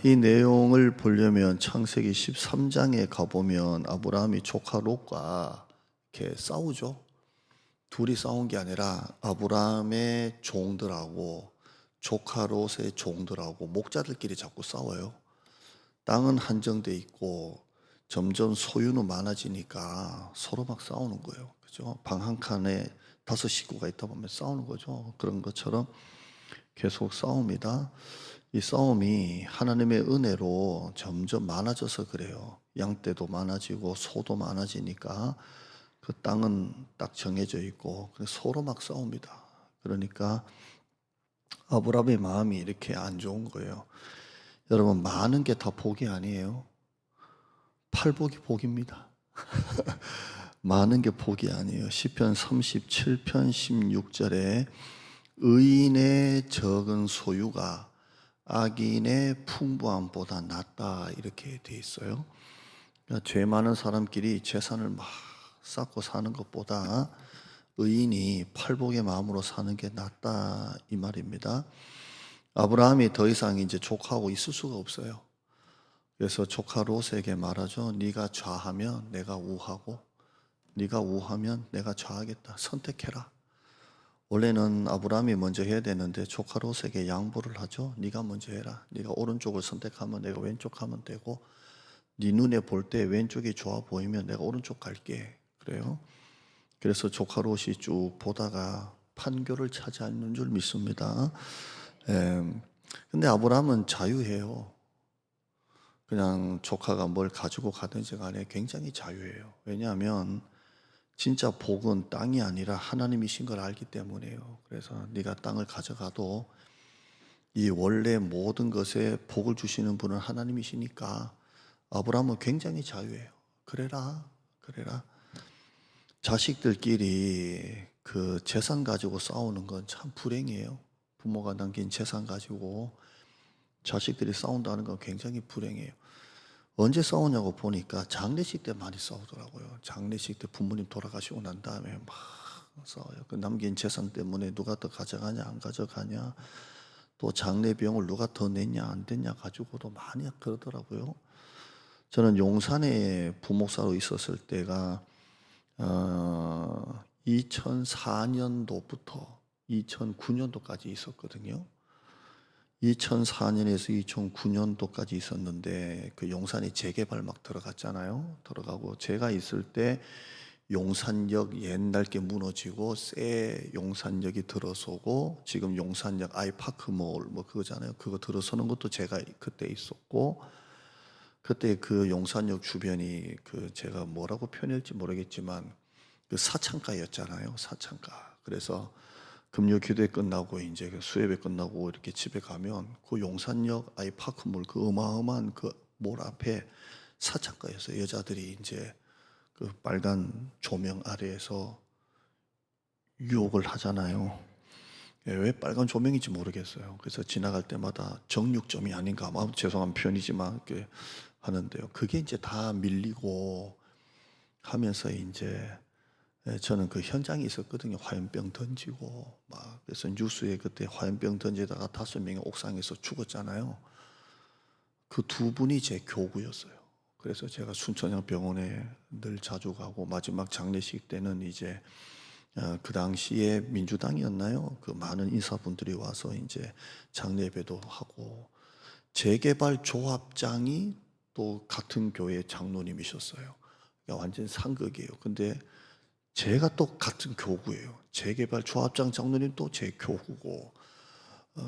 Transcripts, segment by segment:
이 내용을 보려면 창세기 13장에 가보면 아브라함이 조카 롯과 이렇게 싸우죠. 둘이 싸운 게 아니라 아브라함의 종들하고 조카 롯의 종들하고 목자들끼리 자꾸 싸워요. 땅은 한정돼 있고 점점 소유는 많아지니까 서로 막 싸우는 거예요. 그죠? 방 한 칸에 5 식구가 있다 보면 싸우는 거죠. 그런 것처럼 계속 싸웁니다. 이 싸움이 하나님의 은혜로 점점 많아져서 그래요. 양떼도 많아지고 소도 많아지니까 그 땅은 딱 정해져 있고 서로 막 싸웁니다. 그러니까 아브라함의 마음이 이렇게 안 좋은 거예요. 여러분, 많은 게 다 복이 아니에요. 팔복이 복입니다. 많은 게 복이 아니에요. 시편 37편 16절에 의인의 적은 소유가 악인의 풍부함보다 낫다, 이렇게 돼 있어요. 그러니까 죄 많은 사람끼리 재산을 막 쌓고 사는 것보다 의인이 팔복의 마음으로 사는 게 낫다, 이 말입니다. 아브라함이 더 이상 이제 조카하고 있을 수가 없어요. 그래서 조카 롯에게 말하죠. 네가 좌하면 내가 우하고 네가 우하면 내가 좌하겠다. 선택해라. 원래는 아브라함이 먼저 해야 되는데 조카 롯에게 양보를 하죠. 네가 먼저 해라. 네가 오른쪽을 선택하면 내가 왼쪽 하면 되고, 네 눈에 볼 때 왼쪽이 좋아 보이면 내가 오른쪽 갈게. 그래요. 그래서 조카 롯이 쭉 보다가 판교를 차지하는 줄 믿습니다. 근데 아브라함은 자유해요. 그냥 조카가 뭘 가지고 가든지 간에 굉장히 자유해요. 왜냐하면 진짜 복은 땅이 아니라 하나님이신 걸 알기 때문에요. 그래서 네가 땅을 가져가도 이 원래 모든 것에 복을 주시는 분은 하나님이시니까 아브라함은 굉장히 자유해요. 그래라, 그래라. 자식들끼리 그 재산 가지고 싸우는 건 참 불행이에요. 부모가 남긴 재산 가지고 자식들이 싸운다는 건 굉장히 불행해요. 언제 싸우냐고 보니까 장례식 때 많이 싸우더라고요. 장례식 때 부모님 돌아가시고 난 다음에 막 싸워요. 그 남긴 재산 때문에 누가 더 가져가냐 안 가져가냐, 또 장례 비용을 누가 더 냈냐 안 냈냐 가지고도 많이 그러더라고요. 저는 용산에 부목사로 있었을 때가 2004년도부터 2009년도까지 있었거든요. 2004년에서 2009년도까지 있었는데 그 용산이 재개발 막 들어갔잖아요. 들어가고 제가 있을 때 용산역 옛날 게 무너지고 새 용산역이 들어서고, 지금 용산역 아이파크몰 뭐 그거잖아요. 그거 들어서는 것도 제가 그때 있었고, 그때 그 용산역 주변이 그 제가 뭐라고 표현할지 모르겠지만 그 사창가였잖아요. 사창가. 그래서 금요 기도회 끝나고 이제 그 수예배 끝나고 이렇게 집에 가면 그 용산역 아이파크몰 그 어마어마한 그 몰 앞에 사창가였어요. 여자들이 이제 그 빨간 조명 아래에서 유혹을 하잖아요. 예, 왜 빨간 조명인지 모르겠어요. 그래서 지나갈 때마다 정육점이 아닌가, 아무 죄송한 표현이지만 이렇게 하는데요. 그게 이제 다 밀리고 하면서 이제 저는 그 현장에 있었거든요. 화염병 던지고 막, 그래서 뉴스에 그때 화염병 던지다가 5명이 옥상에서 죽었잖아요. 그 2분이 제 교구였어요. 그래서 제가 순천향 병원에 늘 자주 가고, 마지막 장례식 때는 이제 그 당시에 민주당이었나요? 그 많은 인사분들이 와서 이제 장례 예배도 하고, 재개발 조합장이 또 같은 교회 장로님이셨어요. 그러니까 완전 상극이에요. 근데 제가 또 같은 교구예요. 재개발 조합장 장로님 또 제 교구고,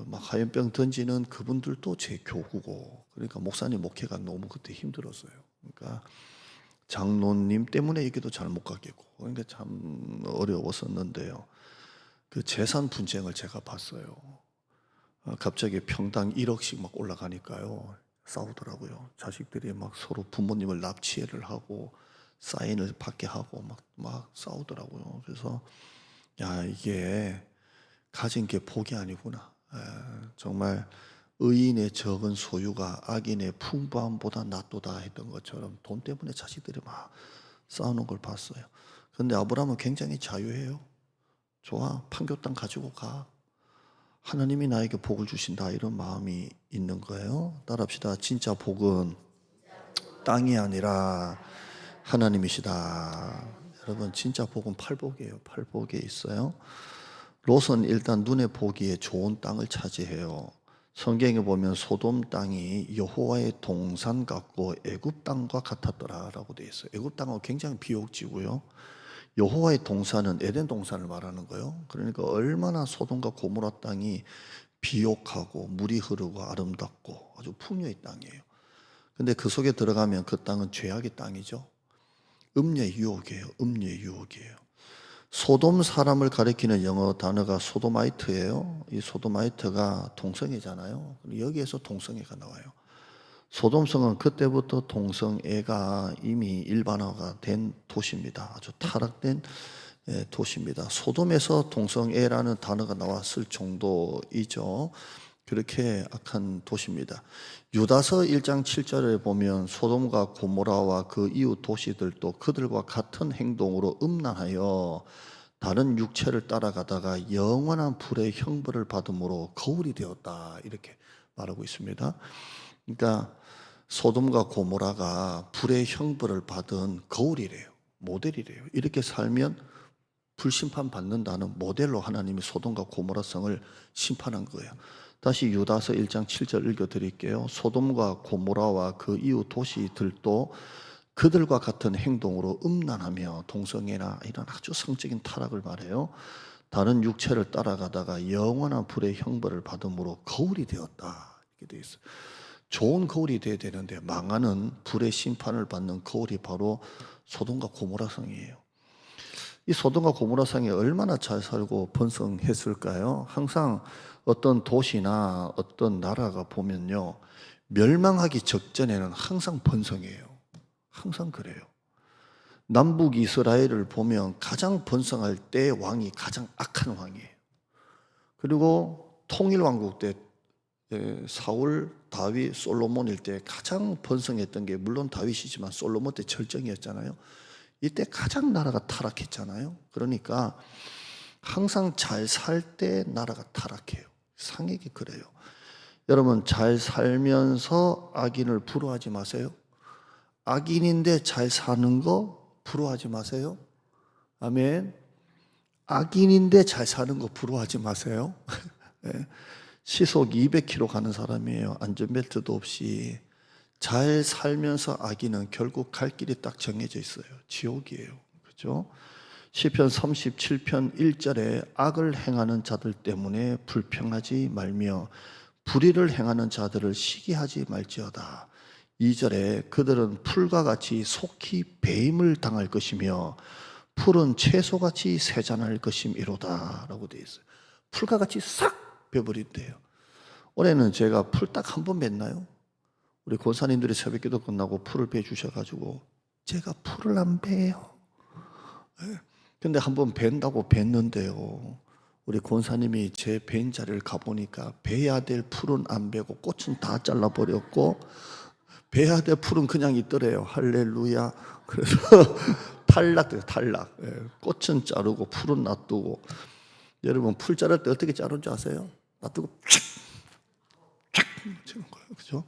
막 화염병 던지는 그분들도 제 교구고, 그러니까 목사님 목회가 너무 그때 힘들었어요. 그러니까 장로님 때문에 얘기도 잘 못 가겠고, 그러니까 참 어려웠었는데요. 그 재산 분쟁을 제가 봤어요. 갑자기 평당 1억씩 막 올라가니까요. 싸우더라고요. 자식들이 막 서로 부모님을 납치를 하고 사인을 받게 하고 막 싸우더라고요. 그래서 야, 이게 가진 게 복이 아니구나. 정말 의인의 적은 소유가 악인의 풍부함보다 낫도다 했던 것처럼 돈 때문에 자식들이 막 싸우는 걸 봤어요. 그런데 아브라함은 굉장히 자유해요. 좋아, 판교 땅 가지고 가. 하나님이 나에게 복을 주신다 이런 마음이 있는 거예요. 따라합시다. 진짜 복은 땅이 아니라 하나님이시다. 여러분 진짜 복은 팔복이에요. 팔복에 있어요. 롯은 일단 눈에 보기에 좋은 땅을 차지해요. 성경에 보면 소돔 땅이 여호와의 동산 같고 애굽 땅과 같았더라라고 되어 있어요. 애굽 땅은 굉장히 비옥지고요. 여호와의 동산은 에덴 동산을 말하는 거예요. 그러니까 얼마나 소돔과 고모라 땅이 비옥하고 물이 흐르고 아름답고 아주 풍요의 땅이에요. 근데 그 속에 들어가면 그 땅은 죄악의 땅이죠. 음녀의 유혹이에요. 음녀의 유혹이에요. 소돔 사람을 가리키는 영어 단어가 소도마이트예요. 이 소도마이트가 동성애잖아요. 여기에서 동성애가 나와요. 소돔성은 그때부터 동성애가 이미 일반화가 된 도시입니다. 아주 타락된 도시입니다. 소돔에서 동성애라는 단어가 나왔을 정도이죠. 그렇게 악한 도시입니다. 유다서 1장 7절에 보면 소돔과 고모라와 그 이웃 도시들도 그들과 같은 행동으로 음란하여 다른 육체를 따라가다가 영원한 불의 형벌을 받음으로 거울이 되었다 이렇게 말하고 있습니다. 그러니까 소돔과 고모라가 불의 형벌을 받은 거울이래요. 모델이래요. 이렇게 살면 불심판 받는다는 모델로 하나님이 소돔과 고모라 성을 심판한 거예요. 다시 유다서 1장 7절 읽어드릴게요. 소돔과 고모라와 그 이웃 도시들도 그들과 같은 행동으로 음란하며 동성애나 이런 아주 성적인 타락을 말해요. 다른 육체를 따라가다가 영원한 불의 형벌을 받음으로 거울이 되었다 이렇게 되어 있어요. 좋은 거울이 되어야 되는데 망하는 불의 심판을 받는 거울이 바로 소돔과 고모라 성이에요. 이 소돔과 고모라 성이 얼마나 잘 살고 번성했을까요? 항상 어떤 도시나 어떤 나라가 보면요, 멸망하기 직전에는 항상 번성해요. 항상 그래요. 남북 이스라엘을 보면 가장 번성할 때 왕이 가장 악한 왕이에요. 그리고 통일왕국 때 사울, 다윗, 솔로몬일 때 가장 번성했던 게 물론 다윗이지만 솔로몬 때 절정이었잖아요. 이때 가장 나라가 타락했잖아요. 그러니까 항상 잘 살 때 나라가 타락해요. 상액이 그래요. 여러분 잘 살면서 악인을 부러워하지 마세요. 악인인데 잘 사는 거 부러워하지 마세요. 아멘. 악인인데 잘 사는 거 부러워하지 마세요. 네. 시속 200km 가는 사람이에요. 안전벨트도 없이. 잘 살면서 악인은 결국 갈 길이 딱 정해져 있어요. 지옥이에요. 그렇죠? 시편 37편 1절에 악을 행하는 자들 때문에 불평하지 말며 불의를 행하는 자들을 시기하지 말지어다. 2절에 그들은 풀과 같이 속히 배임을 당할 것이며 풀은 채소같이 세잔할 것임이로다 라고 되어 있어요. 풀과 같이 싹 베버린대요. 올해는 제가 풀 딱 한 번 뱉나요? 우리 권사님들이 새벽기도 끝나고 풀을 베주셔가지고 제가 풀을 안 베요. 근데 한 번 벤다고 뱉는데요, 우리 권사님이 제 벤 자리를 가보니까 베야 될 풀은 안 베고 꽃은 다 잘라버렸고 베야 될 풀은 그냥 있더래요. 할렐루야. 그래서 탈락돼요. 탈락. 꽃은 자르고 풀은 놔두고. 여러분 풀 자를 때 어떻게 자른 줄 아세요? 놔두고 촥 치는 거예요. 그죠?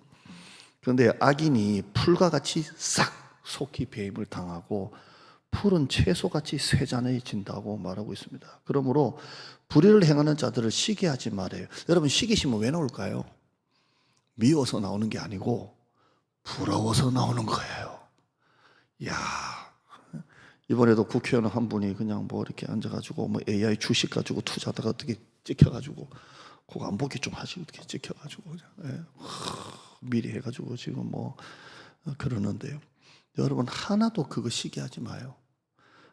그런데 악인이 풀과 같이 싹 속히 배임을 당하고 풀은 채소같이 쇠잔해진다고 말하고 있습니다. 그러므로 불의를 행하는 자들을 시기하지 말아요. 여러분 시기심은 왜 나올까요? 미워서 나오는 게 아니고 부러워서 나오는 거예요. 야, 이번에도 국회의원 한 분이 그냥 뭐 이렇게 앉아가지고 뭐 AI 주식 가지고 투자하다가 어떻게 찍혀가지고 그거 안 보기 좀 하시 어떻게 찍혀가지고 그냥 미리 해가지고 지금 뭐 그러는데요. 여러분 하나도 그거 시기하지 마요.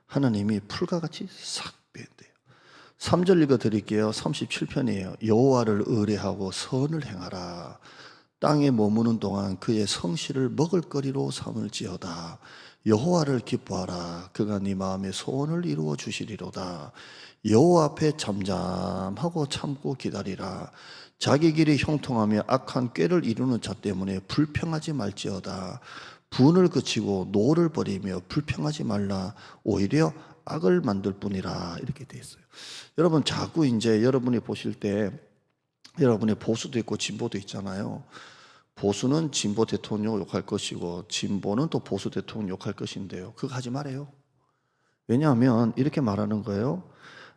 하나님이 풀과 같이 싹 뺀대요. 3절 읽어드릴게요. 37편이에요. 여호와를 의뢰하고 선을 행하라. 땅에 머무는 동안 그의 성실을 먹을거리로 삼을지어다. 여호와를 기뻐하라. 그가 네 마음의 소원을 이루어 주시리로다. 여호와 앞에 잠잠하고 참고 기다리라. 자기 길이 형통하며 악한 꾀를 이루는 자 때문에 불평하지 말지어다. 분을 그치고 노를 버리며 불평하지 말라. 오히려 악을 만들 뿐이라. 이렇게 돼 있어요. 여러분 자꾸 이제 여러분이 보실 때 여러분의 보수도 있고 진보도 있잖아요. 보수는 진보 대통령을 욕할 것이고 진보는 또 보수 대통령 욕할 것인데요. 그거 하지 말아요. 왜냐하면 이렇게 말하는 거예요.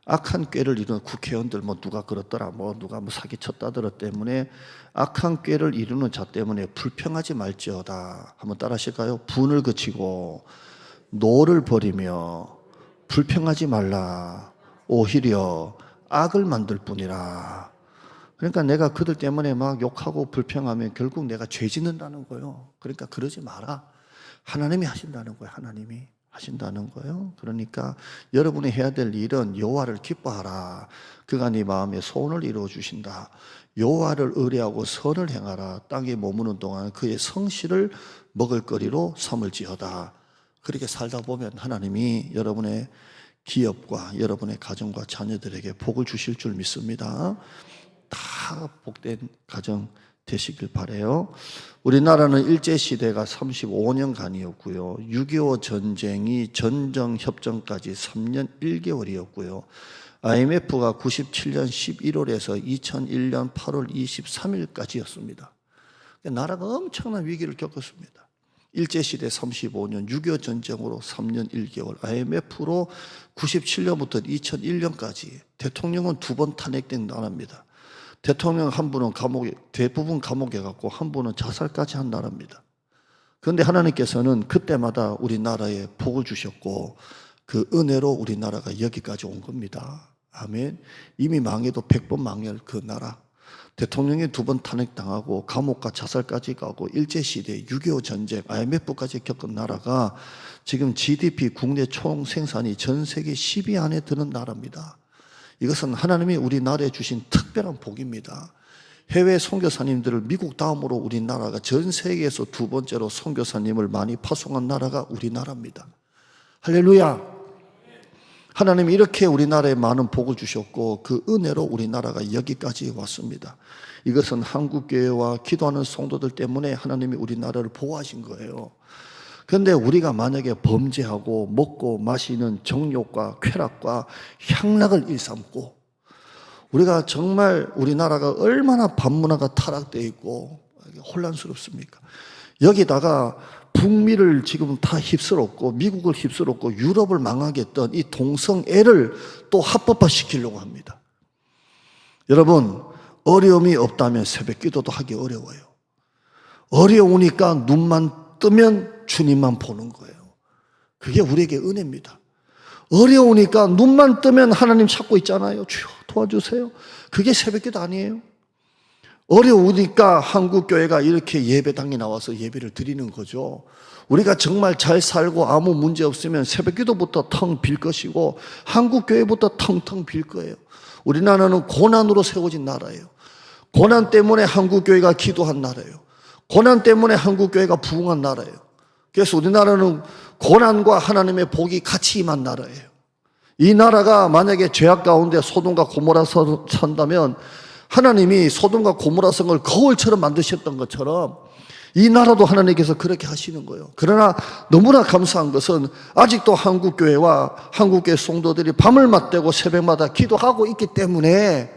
악한 꾀를 이루는 국회의원들 누가 그렇더라 누가 사기쳤다더라 때문에 악한 꾀를 이루는 자 때문에 불평하지 말지어다. 한번 따라 하실까요? 분을 그치고 노를 버리며 불평하지 말라. 오히려 악을 만들 뿐이라. 그러니까 내가 그들 때문에 막 욕하고 불평하면 결국 내가 죄 짓는다는 거예요. 그러니까 그러지 마라. 하나님이 하신다는 거예요. 하나님이 하신다는 거예요. 그러니까 여러분이 해야 될 일은 여호와를 기뻐하라. 그가 네 마음에 소원을 이루어 주신다. 여호와를 의뢰하고 선을 행하라. 땅에 머무는 동안 그의 성실을 먹을거리로 삼을지어다. 그렇게 살다 보면 하나님이 여러분의 기업과 여러분의 가정과 자녀들에게 복을 주실 줄 믿습니다. 다 복된 가정 되시길 바라요. 우리나라는 일제시대가 35년간이었고요. 6.25 전쟁이 전정협정까지 3년 1개월이었고요. IMF가 97년 11월에서 2001년 8월 23일까지였습니다. 나라가 엄청난 위기를 겪었습니다. 일제시대 35년, 6.25 전쟁으로 3년 1개월, IMF로 97년부터 2001년까지 대통령은 2번 탄핵된 나라입니다. 대통령 한 분은 대부분 감옥에 갔고 한 분은 자살까지 한 나라입니다. 그런데 하나님께서는 그때마다 우리나라에 복을 주셨고 그 은혜로 우리나라가 여기까지 온 겁니다. 아멘. 이미 망해도 100번 망할 그 나라. 대통령이 2번 탄핵당하고 감옥과 자살까지 가고 일제시대 6.25 전쟁, IMF까지 겪은 나라가 지금 GDP 국내 총생산이 전 세계 10위 안에 드는 나라입니다. 이것은 하나님이 우리나라에 주신 특별한 복입니다. 해외 선교사님들을 미국 다음으로 우리나라가 전 세계에서 2번째로 선교사님을 많이 파송한 나라가 우리나라입니다. 할렐루야. 하나님이 이렇게 우리나라에 많은 복을 주셨고 그 은혜로 우리나라가 여기까지 왔습니다. 이것은 한국교회와 기도하는 성도들 때문에 하나님이 우리나라를 보호하신 거예요. 그런데 우리가 만약에 범죄하고 먹고 마시는 정욕과 쾌락과 향락을 일삼고 우리가 정말 우리나라가 얼마나 반문화가 타락되어 있고 혼란스럽습니까? 여기다가 북미를 지금 다 휩쓸었고 미국을 휩쓸었고 유럽을 망하게 했던 이 동성애를 또 합법화시키려고 합니다. 여러분, 어려움이 없다면 새벽 기도도 하기 어려워요. 어려우니까 눈만 뜨면 주님만 보는 거예요. 그게 우리에게 은혜입니다. 어려우니까 눈만 뜨면 하나님 찾고 있잖아요. 주여 도와주세요. 그게 새벽기도 아니에요. 어려우니까 한국교회가 이렇게 예배당에 나와서 예배를 드리는 거죠. 우리가 정말 잘 살고 아무 문제 없으면 새벽기도부터 텅 빌 것이고 한국교회부터 텅텅 빌 거예요. 우리나라는 고난으로 세워진 나라예요. 고난 때문에 한국교회가 기도한 나라예요. 고난 때문에 한국교회가 부흥한 나라예요. 그래서 우리나라는 고난과 하나님의 복이 같이 임한 나라예요. 이 나라가 만약에 죄악 가운데 소돔과 고모라 산다면 하나님이 소돔과 고모라 성을 거울처럼 만드셨던 것처럼 이 나라도 하나님께서 그렇게 하시는 거예요. 그러나 너무나 감사한 것은 아직도 한국교회와 한국교회 성도들이 밤을 맞대고 새벽마다 기도하고 있기 때문에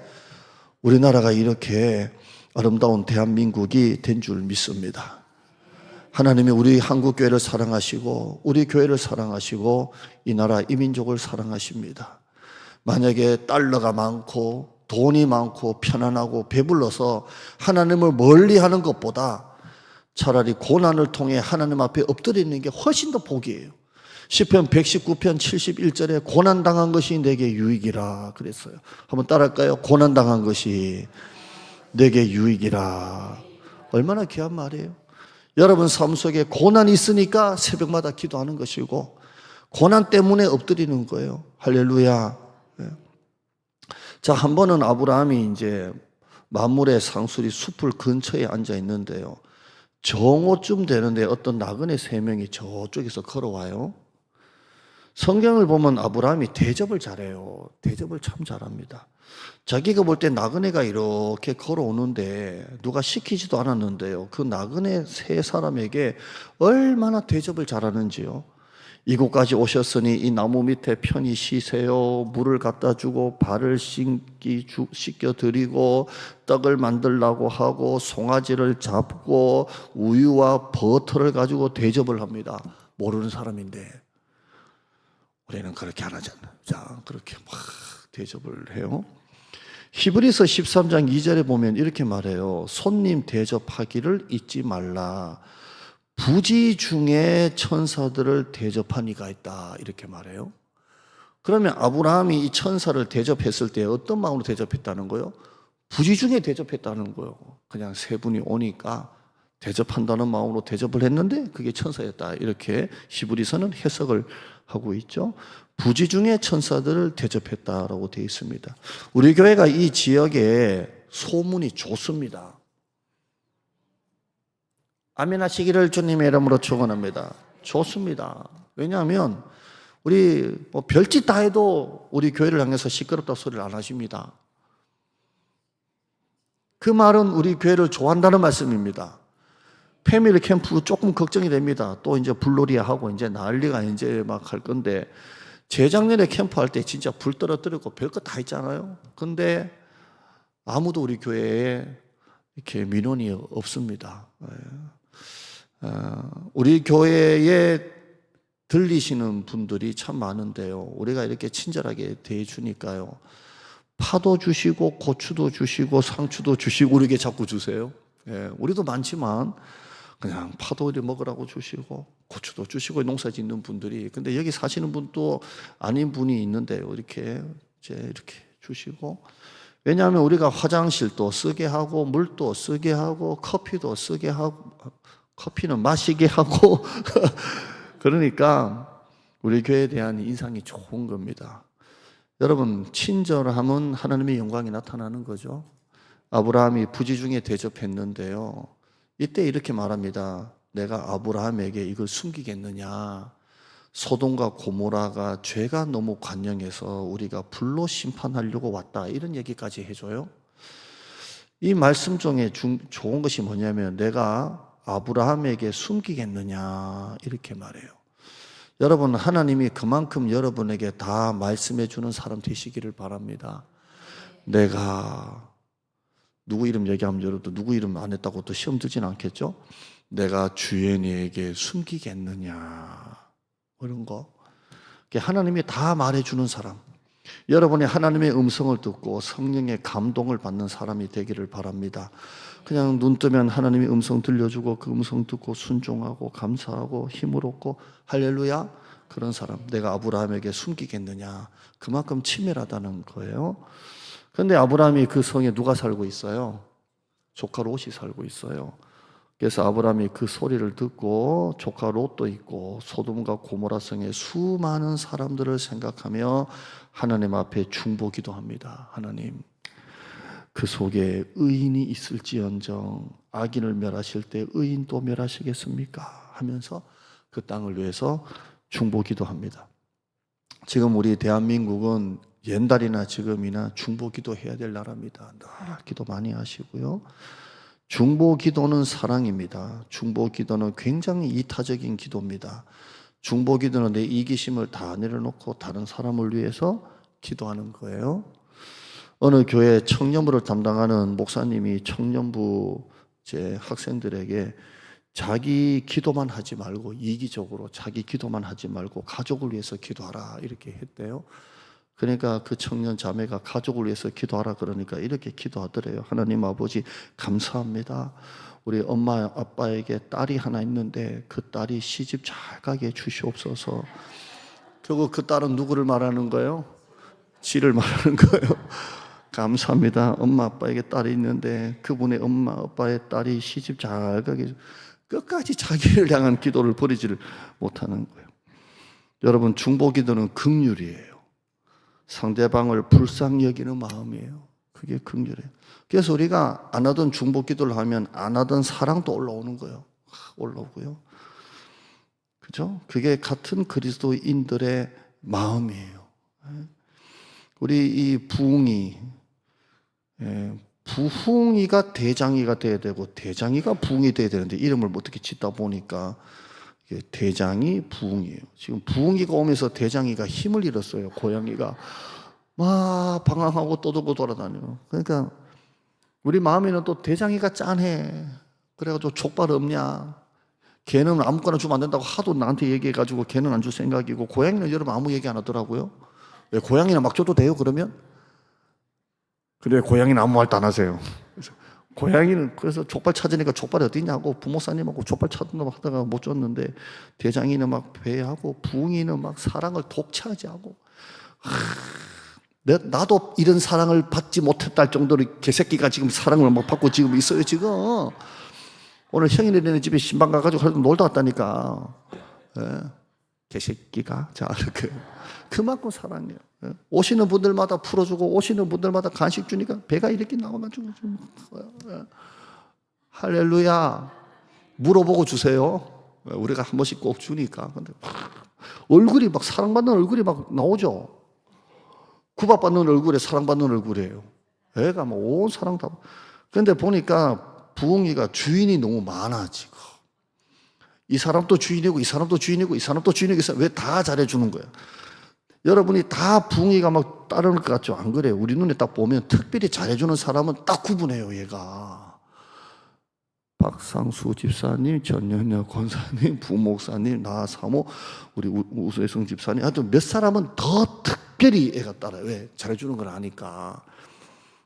우리나라가 이렇게 아름다운 대한민국이 된 줄 믿습니다. 하나님이 우리 한국교회를 사랑하시고 우리 교회를 사랑하시고 이 나라 이민족을 사랑하십니다. 만약에 달러가 많고 돈이 많고 편안하고 배불러서 하나님을 멀리하는 것보다 차라리 고난을 통해 하나님 앞에 엎드리는 게 훨씬 더 복이에요. 시편 119편 71절에 고난당한 것이 내게 유익이라 그랬어요. 한번 따라할까요? 고난당한 것이 내게 유익이라. 얼마나 귀한 말이에요. 여러분 삶 속에 고난이 있으니까 새벽마다 기도하는 것이고 고난 때문에 엎드리는 거예요. 할렐루야. 자, 한 번은 아브라함이 이제 만물의 상수리 숲을 근처에 앉아 있는데요. 정오쯤 되는데 어떤 나그네 3명이 저쪽에서 걸어와요. 성경을 보면 아브라함이 대접을 잘해요. 대접을 참 잘합니다. 자기가 볼 때 나그네가 이렇게 걸어오는데 누가 시키지도 않았는데요. 그 나그네 3사람에게 얼마나 대접을 잘하는지요. 이곳까지 오셨으니 이 나무 밑에 편히 쉬세요. 물을 갖다 주고 발을 씻겨 드리고 떡을 만들라고 하고 송아지를 잡고 우유와 버터를 가지고 대접을 합니다. 모르는 사람인데 우리는 그렇게 안 하잖아요. 자, 그렇게 막 대접을 해요. 히브리서 13장 2절에 보면 이렇게 말해요. 손님 대접하기를 잊지 말라. 부지 중에 천사들을 대접한 이가 있다. 이렇게 말해요. 그러면 아브라함이 이 천사를 대접했을 때 어떤 마음으로 대접했다는 거예요? 부지 중에 대접했다는 거예요. 그냥 세 분이 오니까 대접한다는 마음으로 대접을 했는데 그게 천사였다. 이렇게 히브리서는 해석을 하고 있죠. 부지 중에 천사들을 대접했다라고 되어 있습니다. 우리 교회가 이 지역에 소문이 좋습니다. 아멘 하시기를 주님의 이름으로 축원합니다. 좋습니다. 왜냐하면 우리 별짓 다 해도 우리 교회를 향해서 시끄럽다고 소리를 안 하십니다. 그 말은 우리 교회를 좋아한다는 말씀입니다. 패밀리 캠프 조금 걱정이 됩니다. 또 이제 불놀이 하고 이제 난리가 이제 막 할 건데 재작년에 캠프할 때 진짜 불 떨어뜨리고 별것 다 했잖아요. 근데 아무도 우리 교회에 이렇게 민원이 없습니다. 우리 교회에 들리시는 분들이 참 많은데요. 우리가 이렇게 친절하게 대해주니까요. 파도 주시고 고추도 주시고 상추도 주시고 우리에게 자꾸 주세요. 우리도 많지만 그냥 파도 먹으라고 주시고 고추도 주시고 농사 짓는 분들이, 근데 여기 사시는 분도 아닌 분이 있는데요. 이렇게 주시고, 왜냐하면 우리가 화장실도 쓰게 하고 물도 쓰게 하고 커피도 쓰게 하고, 커피는 마시게 하고 그러니까 우리 교회에 대한 인상이 좋은 겁니다. 여러분, 친절함은 하나님의 영광이 나타나는 거죠. 아브라함이 부지 중에 대접했는데요, 이때 이렇게 말합니다. 내가 아브라함에게 이걸 숨기겠느냐. 소돔과 고모라가 죄가 너무 관영해서 우리가 불로 심판하려고 왔다. 이런 얘기까지 해줘요. 이 말씀 중에 좋은 것이 뭐냐면 내가 아브라함에게 숨기겠느냐 이렇게 말해요. 여러분, 하나님이 그만큼 여러분에게 다 말씀해 주는 사람 되시기를 바랍니다. 내가 누구 이름 얘기하면 여러분도 누구 이름 안 했다고 또 시험 들진 않겠죠? 내가 주연이에게 숨기겠느냐 그런 거. 하나님이 다 말해주는 사람, 여러분이 하나님의 음성을 듣고 성령의 감동을 받는 사람이 되기를 바랍니다. 그냥 눈 뜨면 하나님의 음성 들려주고 그 음성 듣고 순종하고 감사하고 힘을 얻고 할렐루야, 그런 사람. 내가 아브라함에게 숨기겠느냐, 그만큼 치밀하다는 거예요. 그런데 아브라함이 그 성에 누가 살고 있어요? 조카 롯이 살고 있어요. 그래서 아브라함이 그 소리를 듣고 조카 롯도 있고 소돔과 고모라 성의 수많은 사람들을 생각하며 하나님 앞에 중보기도합니다. 하나님, 그 속에 의인이 있을지언정 악인을 멸하실 때 의인도 멸하시겠습니까? 하면서 그 땅을 위해서 중보기도합니다. 지금 우리 대한민국은 옛날이나 지금이나 중보기도 해야 될 나라입니다. 늘 기도 많이 하시고요. 중보기도는 사랑입니다. 중보기도는 굉장히 이타적인 기도입니다. 중보기도는 내 이기심을 다 내려놓고 다른 사람을 위해서 기도하는 거예요. 어느 교회 청년부를 담당하는 목사님이 청년부 제 학생들에게 자기 기도만 하지 말고 이기적으로 자기 기도만 하지 말고 가족을 위해서 기도하라 이렇게 했대요. 그러니까 그 청년 자매가 가족을 위해서 기도하라 그러니까 이렇게 기도하더래요. 하나님 아버지 감사합니다. 우리 엄마 아빠에게 딸이 하나 있는데 그 딸이 시집 잘 가게 해주시옵소서. 결국 그 딸은 누구를 말하는 거예요? 지를 말하는 거예요. 감사합니다. 엄마 아빠에게 딸이 있는데 그분의 엄마 아빠의 딸이 시집 잘 가게, 끝까지 자기를 향한 기도를 버리지를 못하는 거예요. 여러분, 중보기도는 긍휼이에요. 상대방을 불쌍히 여기는 마음이에요. 그게 긍휼이에요. 그래서 우리가 안 하던 중보기도를 하면 안 하던 사랑도 올라오는 거예요. 올라오고요. 그죠? 그게 같은 그리스도인들의 마음이에요. 우리 이 부흥이, 부흥이가 대장이가 돼야 되고 대장이가 부흥이 돼야 되는데 이름을 어떻게 짓다 보니까 대장이 부흥이에요. 지금 부흥이가 오면서 대장이가 힘을 잃었어요. 고양이가 막 방황하고 떠들고 돌아다녀요. 그러니까 우리 마음에는 또 대장이가 짠해. 그래가지고 족발 없냐? 걔는 아무거나 주면 안 된다고 하도 나한테 얘기해가지고 걔는 안 줄 생각이고, 고양이는 여러분 아무 얘기 안 하더라고요. 왜 고양이는 막 줘도 돼요 그러면? 근데 고양이는 아무 말도 안 하세요. 그래서 고양이는 그래서 족발 찾으니까 족발이 어디 있냐고 부모사님하고 족발 찾는다고 하다가 못 줬는데, 대장이는 막 배하고 부흥이는 막 사랑을 독차지하고, 나도 이런 사랑을 받지 못했다 할 정도로 개새끼가 지금 사랑을 막 받고 지금 있어요 지금. 오늘 형이네 집에 신방 가가지고 놀다 왔다니까. 예. 개새끼가. 자, 그만큼 사랑해요. 예. 오시는 분들마다 풀어주고 오시는 분들마다 간식 주니까 배가 이렇게 나와가지고 예. 할렐루야. 물어보고 주세요. 예. 우리가 한 번씩 꼭 주니까. 근데 얼굴이 막 사랑받는 얼굴이 막 나오죠. 구박받는 얼굴에 사랑받는 얼굴이에요. 애가 막 온 사랑 다. 근데 보니까 부흥이가 주인이 너무 많아 지금. 이 사람도 주인이고 이 사람도 주인이고 이 사람도 주인이고, 왜 다 잘해주는 거야? 여러분이 다 부흥이가 막 따르는 것 같죠? 안 그래요? 우리 눈에 딱 보면 특별히 잘해주는 사람은 딱 구분해요. 얘가 박상수 집사님, 전현여 권사님, 부목사님, 나 사모, 우리 우수혜성 집사님, 하여튼 몇 사람은 더 특별히 애가 따라요. 왜? 잘해주는 걸 아니까.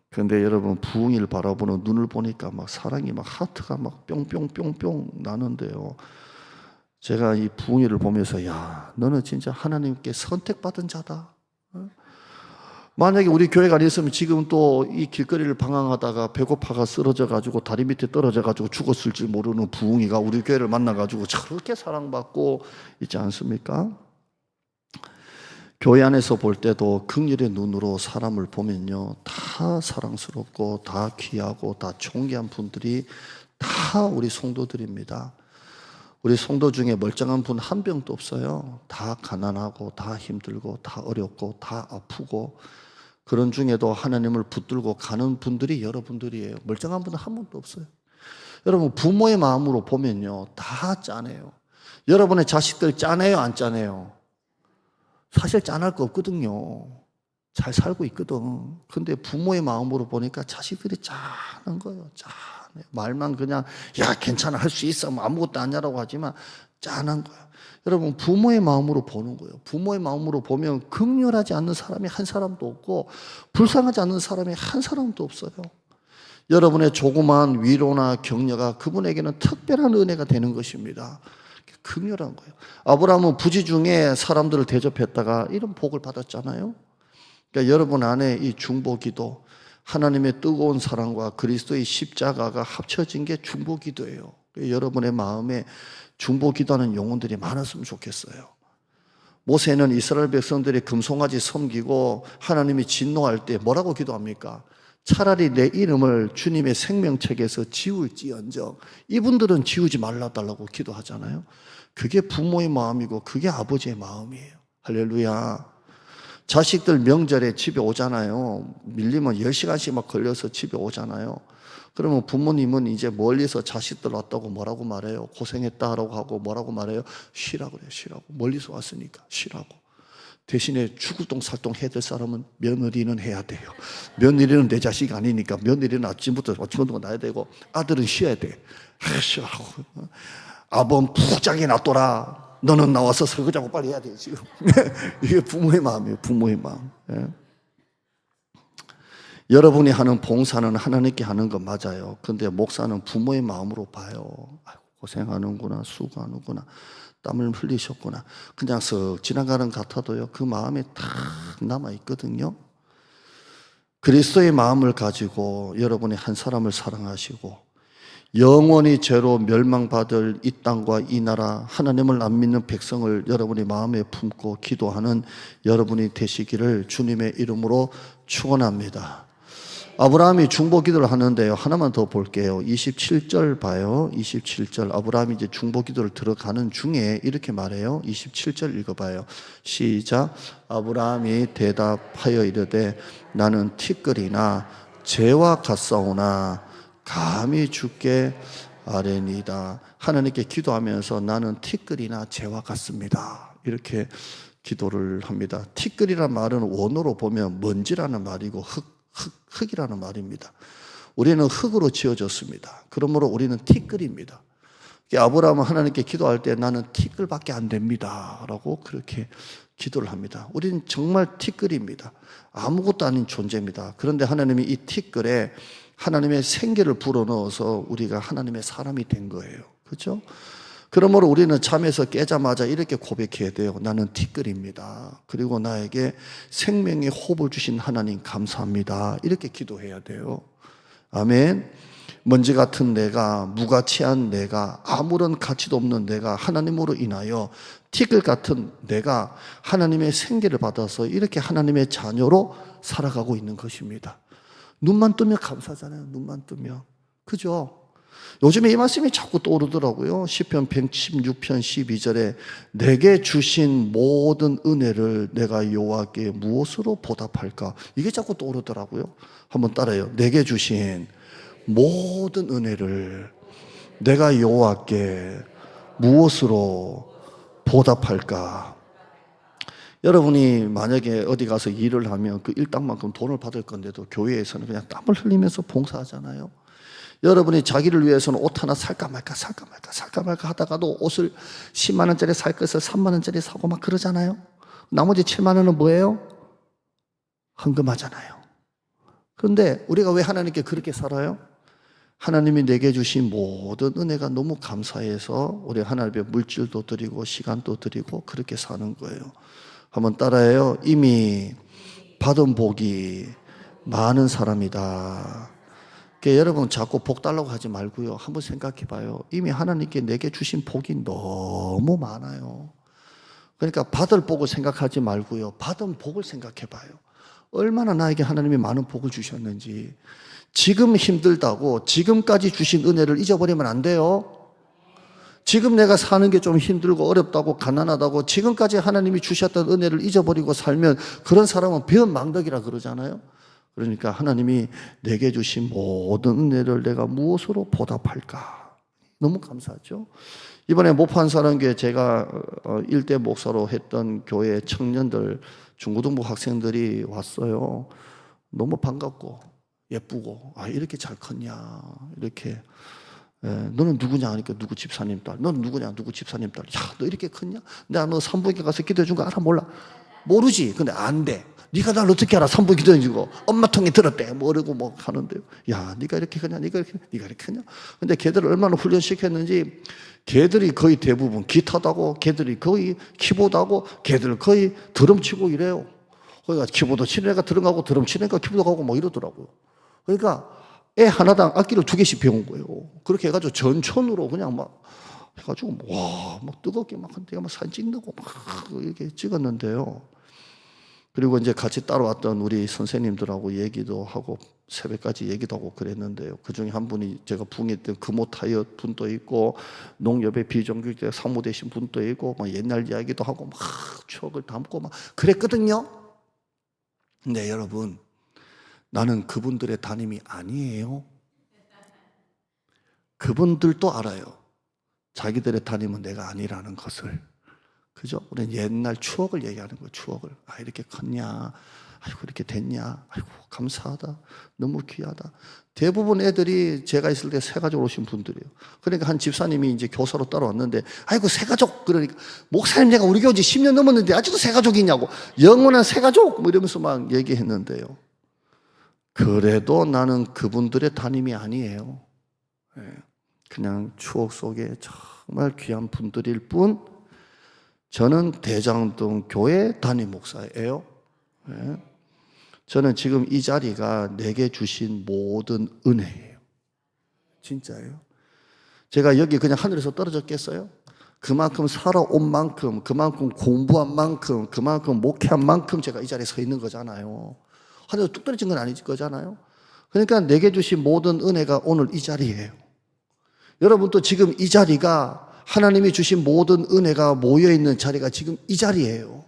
그런데 여러분 부흥이를 바라보는 눈을 보니까 막 사랑이 막 하트가 막 뿅뿅뿅뿅 나는데요. 제가 이 부흥이를 보면서, 야, 너는 진짜 하나님께 선택받은 자다. 만약에 우리 교회가 아니었으면 지금 또 이 길거리를 방황하다가 배고파가 쓰러져 가지고 다리 밑에 떨어져 가지고 죽었을지 모르는 부흥이가 우리 교회를 만나 가지고 저렇게 사랑받고 있지 않습니까? 교회 안에서 볼 때도 긍휼의 눈으로 사람을 보면요, 다 사랑스럽고 다 귀하고 다 존귀한 분들이 다 우리 성도들입니다. 우리 성도 중에 멀쩡한 분 한 명도 없어요. 다 가난하고 다 힘들고 다 어렵고 다 아프고, 그런 중에도 하나님을 붙들고 가는 분들이 여러분들이에요. 멀쩡한 분은 한 분도 없어요. 여러분 부모의 마음으로 보면요, 다 짠해요. 여러분의 자식들 짠해요, 안 짠해요? 사실 짠할 거 없거든요. 잘 살고 있거든. 근데 부모의 마음으로 보니까 자식들이 짠한 거예요. 짠해. 말만 그냥 야 괜찮아 할 수 있어 뭐 아무것도 아니라고 하지만 짠한 거예요. 여러분 부모의 마음으로 보는 거예요. 부모의 마음으로 보면 긍휼하지 않는 사람이 한 사람도 없고 불쌍하지 않는 사람이 한 사람도 없어요. 여러분의 조그마한 위로나 격려가 그분에게는 특별한 은혜가 되는 것입니다. 긍휼한 거예요. 아브라함은 부지 중에 사람들을 대접했다가 이런 복을 받았잖아요. 그러니까 여러분 안에 이 중보기도, 하나님의 뜨거운 사랑과 그리스도의 십자가가 합쳐진 게 중보기도예요. 여러분의 마음에 중보기도하는 영혼들이 많았으면 좋겠어요. 모세는 이스라엘 백성들이 금송아지 섬기고 하나님이 진노할 때 뭐라고 기도합니까? 차라리 내 이름을 주님의 생명책에서 지울지언정, 이분들은 지우지 말라달라고 기도하잖아요. 그게 부모의 마음이고 그게 아버지의 마음이에요. 할렐루야. 자식들 명절에 집에 오잖아요. 밀리면 10시간씩 막 걸려서 집에 오잖아요. 그러면 부모님은 이제 멀리서 자식들 왔다고 뭐라고 말해요? 고생했다라고 하고 뭐라고 말해요? 쉬라고 그래요. 쉬라고. 멀리서 왔으니까 쉬라고. 대신에 죽을똥 살똥 해야 될 사람은 며느리는 해야 돼요. 며느리는 내 자식이 아니니까 며느리는 아침부터 나야 되고 아들은 쉬어야 돼. 쉬라고. 아범 푹 자게 놔둬라. 너는 나와서 설거지하고 빨리 해야 돼 지금. 이게 부모의 마음이에요. 부모의 마음. 예. 여러분이 하는 봉사는 하나님께 하는 거 맞아요. 근데 목사는 부모의 마음으로 봐요. 아이고, 고생하는구나, 수고하는구나, 땀을 흘리셨구나. 그냥 쓱 지나가는 것 같아도요, 그 마음에 탁 남아있거든요. 그리스도의 마음을 가지고 여러분이 한 사람을 사랑하시고 영원히 죄로 멸망받을 이 땅과 이 나라, 하나님을 안 믿는 백성을 여러분이 마음에 품고 기도하는 여러분이 되시기를 주님의 이름으로 축원합니다. 아브라함이 중보기도를 하는데요, 하나만 더 볼게요. 27절 봐요. 27절. 아브라함이 이제 중보기도를 들어가는 중에 이렇게 말해요. 27절 읽어봐요. 시작. 아브라함이 대답하여 이르되 나는 티끌이나 재와 같사오나 감히 주께 아뢰니다. 하나님께 기도하면서 나는 티끌이나 재와 같습니다. 이렇게 기도를 합니다. 티끌이란 말은 원어로 보면 먼지라는 말이고 흙이라는 말입니다. 우리는 흙으로 지어졌습니다. 그러므로 우리는 티끌입니다. 아브라함은 하나님께 기도할 때 나는 티끌밖에 안 됩니다 라고 그렇게 기도를 합니다. 우리는 정말 티끌입니다. 아무것도 아닌 존재입니다. 그런데 하나님이 이 티끌에 하나님의 생기를 불어넣어서 우리가 하나님의 사람이 된 거예요. 그렇죠? 그러므로 우리는 잠에서 깨자마자 이렇게 고백해야 돼요. 나는 티끌입니다. 그리고 나에게 생명의 호흡을 주신 하나님 감사합니다. 이렇게 기도해야 돼요. 아멘. 먼지 같은 내가, 무가치한 내가, 아무런 가치도 없는 내가 하나님으로 인하여 티끌 같은 내가 하나님의 생기를 받아서 이렇게 하나님의 자녀로 살아가고 있는 것입니다. 눈만 뜨면 감사하잖아요. 눈만 뜨면. 그죠? 요즘에 이 말씀이 자꾸 떠오르더라고요. 시편 116편 12절에 내게 주신 모든 은혜를 내가 여호와께 무엇으로 보답할까? 이게 자꾸 떠오르더라고요. 한번 따라해요. 내게 주신 모든 은혜를 내가 여호와께 무엇으로 보답할까? 여러분이 만약에 어디 가서 일을 하면 그 일당만큼 돈을 받을 건데도 교회에서는 그냥 땀을 흘리면서 봉사하잖아요. 여러분이 자기를 위해서는 옷 하나 살까 말까 하다가도 옷을 10만 원짜리 살 것을 3만 원짜리 사고 막 그러잖아요. 나머지 7만 원은 뭐예요? 헌금하잖아요. 그런데 우리가 왜 하나님께 그렇게 살아요? 하나님이 내게 주신 모든 은혜가 너무 감사해서 우리 하나님의 물질도 드리고 시간도 드리고 그렇게 사는 거예요. 한번 따라해요. 이미 받은 복이 많은 사람이다. 그러니까 여러분 자꾸 복 달라고 하지 말고요. 한번 생각해 봐요. 이미 하나님께 내게 주신 복이 너무 많아요. 그러니까 받을 복을 생각하지 말고요. 받은 복을 생각해 봐요. 얼마나 나에게 하나님이 많은 복을 주셨는지. 지금 힘들다고 지금까지 주신 은혜를 잊어버리면 안 돼요. 지금 내가 사는 게 좀 힘들고 어렵다고 가난하다고 지금까지 하나님이 주셨던 은혜를 잊어버리고 살면 그런 사람은 배은망덕이라 그러잖아요. 그러니까 하나님이 내게 주신 모든 은혜를 내가 무엇으로 보답할까? 너무 감사하죠. 이번에 모판사랑교회 제가 일대 목사로 했던 교회 청년들 중고등부 학생들이 왔어요. 너무 반갑고 예쁘고 이렇게 잘 컸냐 이렇게 너는 누구냐 하니까 누구 집사님 딸. 너는 누구냐 누구 집사님 딸. 야, 너 이렇게 컸냐? 내가 너 산부인과 가서 기도해 준 거 알아? 몰라? 모르지. 근데 안 돼. 네가 날 어떻게 알아? 산부인과 기도해 주고 엄마 통에 들었대. 뭐라고 뭐 하는데요. 야, 네가 이렇게 크냐? 네가 이렇게 크냐? 근데 걔들을 얼마나 훈련시켰는지 걔들이 거의 대부분 기타도 하고 걔들이 거의 키보드하고 걔들 거의 드럼 치고 이래요. 그러니까 키보드 치는 애가 드럼 가고 드럼 치는 애가 키보드 가고 뭐 이러더라고요. 그러니까 애 하나당 악기를 2개씩 배운 거예요. 그렇게 해가지고 전천으로 그냥 막 해가지고 와, 막 뜨겁게 막 내가 막 사진 찍는다고 막 이렇게 찍었는데요. 그리고 이제 같이 따라왔던 우리 선생님들하고 얘기도 하고 새벽까지 얘기도 하고 그랬는데요. 그 중에 한 분이 제가 부흥했던 금호타이어 분도 있고 농협의 비정규직 사무되신 분도 있고 막 옛날 이야기도 하고 막 추억을 담고 막 그랬거든요. 근데 여러분, 나는 그분들의 담임이 아니에요. 그분들도 알아요. 자기들의 담임은 내가 아니라는 것을. 그죠? 우리는 옛날 추억을 얘기하는 거예요. 추억을. 이렇게 컸냐? 아이고 이렇게 됐냐? 아이고 감사하다. 너무 귀하다. 대부분 애들이 제가 있을 때 새가족 오신 분들이에요. 그러니까 한 집사님이 이제 교사로 따라왔는데 아이고 새가족. 그러니까 목사님 내가 우리 교회 10년 넘었는데 아직도 새가족이 있냐고. 영원한 새가족 뭐 이러면서 막 얘기했는데요. 그래도 나는 그분들의 담임이 아니에요. 그냥 추억 속에 정말 귀한 분들일 뿐 저는 대장동 교회 담임 목사예요. 저는 지금 이 자리가 내게 주신 모든 은혜예요. 진짜예요. 제가 여기 그냥 하늘에서 떨어졌겠어요? 그만큼 살아온 만큼, 그만큼 공부한 만큼, 그만큼 목회한 만큼 제가 이 자리에 서 있는 거잖아요. 하늘에서 뚝 떨어진 건 아니지 거잖아요. 그러니까 내게 주신 모든 은혜가 오늘 이 자리예요. 여러분도 지금 이 자리가 하나님이 주신 모든 은혜가 모여있는 자리가 지금 이 자리예요.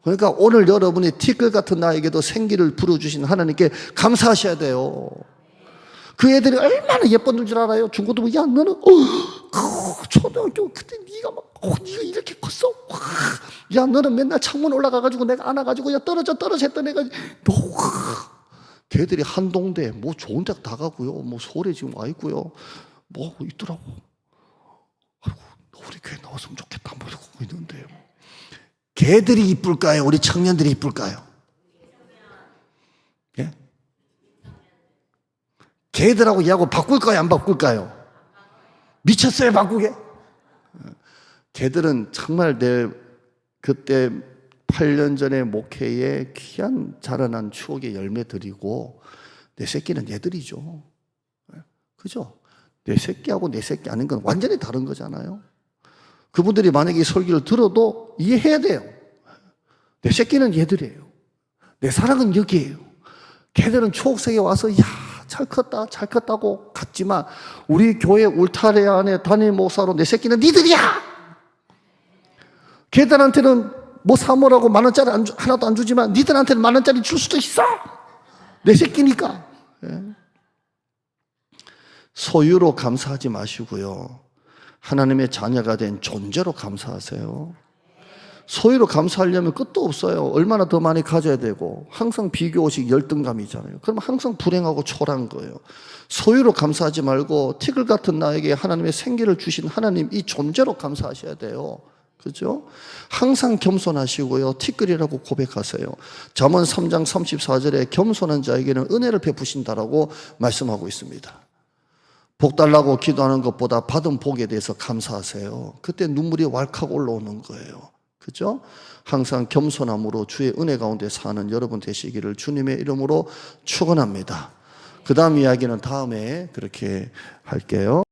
그러니까 오늘 여러분이 티끌 같은 나에게도 생기를 불어주신 하나님께 감사하셔야 돼요. 그 애들이 얼마나 예뻤는 줄 알아요? 중고등부, 야, 너는, 초등학교, 그때 네가 막, 네가 이렇게 컸어? 와, 야, 너는 맨날 창문 올라가가지고 내가 안아가지고, 야, 떨어져 했던 애가, 너, 걔들이 한동대, 뭐 좋은 데 다 가고요. 뭐 서울에 지금 와 있고요. 뭐 있더라고. 아이고, 우리 교회 나왔으면 좋겠다. 뭐 이러고 있는데요. 걔들이 이쁠까요? 우리 청년들이 이쁠까요? 예? 걔들하고 얘하고 바꿀까요? 안 바꿀까요? 미쳤어요, 바꾸게? 걔들은 정말 내 그때 8년 전에 목회에 귀한 자라난 추억의 열매들이고 내 새끼는 얘들이죠. 그죠? 내 새끼하고 내 새끼 아닌 건 완전히 다른 거잖아요. 그분들이 만약에 이 설교를 들어도 이해해야 돼요. 내 새끼는 얘들이에요. 내 사랑은 여기에요. 걔들은 추억 속에 와서 잘 컸다고 갔지만 우리 교회 울타리 안에 담임 목사로 내 새끼는 니들이야. 걔들한테는 뭐 사모라고 10,000원짜리 하나도 안 주지만 니들한테는 10,000원짜리 줄 수도 있어. 내 새끼니까. 예. 소유로 감사하지 마시고요. 하나님의 자녀가 된 존재로 감사하세요. 소유로 감사하려면 끝도 없어요. 얼마나 더 많이 가져야 되고 항상 비교의식 열등감이잖아요. 그럼 항상 불행하고 초라한 거예요. 소유로 감사하지 말고 티끌 같은 나에게 하나님의 생기를 주신 하나님 이 존재로 감사하셔야 돼요. 그죠? 항상 겸손하시고요. 티끌이라고 고백하세요. 잠언 3장 34절에 겸손한 자에게는 은혜를 베푸신다라고 말씀하고 있습니다. 복 달라고 기도하는 것보다 받은 복에 대해서 감사하세요. 그때 눈물이 왈칵 올라오는 거예요. 그죠? 항상 겸손함으로 주의 은혜 가운데 사는 여러분 되시기를 주님의 이름으로 축원합니다. 그 다음 이야기는 다음에 그렇게 할게요.